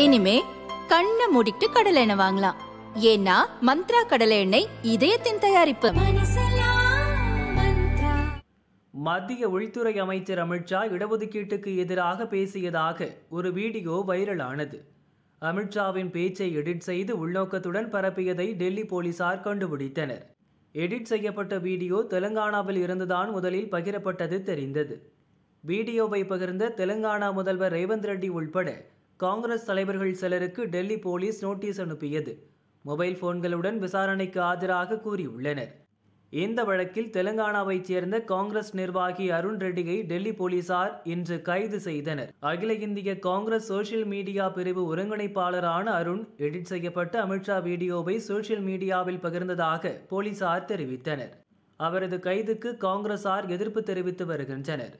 இனிமே கண்ணை மூடிட்டு கடலை எண்ணெய் வாங்கலாம். ஏன்னா மந்த்ரா கடலை எண்ணெய் இதயத்தின் தயாரிப்பு. மத்திய உள்துறை அமைச்சர் அமித்ஷா இடஒதுக்கீட்டுக்கு எதிராக பேசியதாக ஒரு வீடியோ வைரலானது. அமித்ஷாவின் பேச்சை எடிட் செய்து உள்நோக்கத்துடன் பரப்பியதை டெல்லி போலீசார் கண்டுபிடித்தனர். எடிட் செய்யப்பட்ட வீடியோ தெலுங்கானாவில் இருந்துதான் முதலில் பகிரப்பட்டது தெரிந்தது. வீடியோவை பகிர்ந்த தெலுங்கானா முதல்வர் ரேவந்த் ரெட்டி உள்பட காங்கிரஸ் தலைவர்கள் சிலருக்கு டெல்லி போலீஸ் நோட்டீஸ் அனுப்பியது. மொபைல் போன்களுடன் விசாரணைக்கு ஆஜராக கூறியுள்ளனர். இந்த வழக்கில் தெலுங்கானாவைச் சேர்ந்த காங்கிரஸ் நிர்வாகி அருண் ரெட்டியை டெல்லி போலீசார் இன்று கைது செய்தனர். அகில இந்திய காங்கிரஸ் சோசியல் மீடியா பிரிவு ஒருங்கிணைப்பாளரான அருண் எடிட் செய்யப்பட்ட அமித்ஷா வீடியோவை சோசியல் மீடியாவில் பகிர்ந்ததாக போலீசார் தெரிவித்தனர். அவரது கைதுக்கு காங்கிரசார் எதிர்ப்பு தெரிவித்து வருகின்றனர்.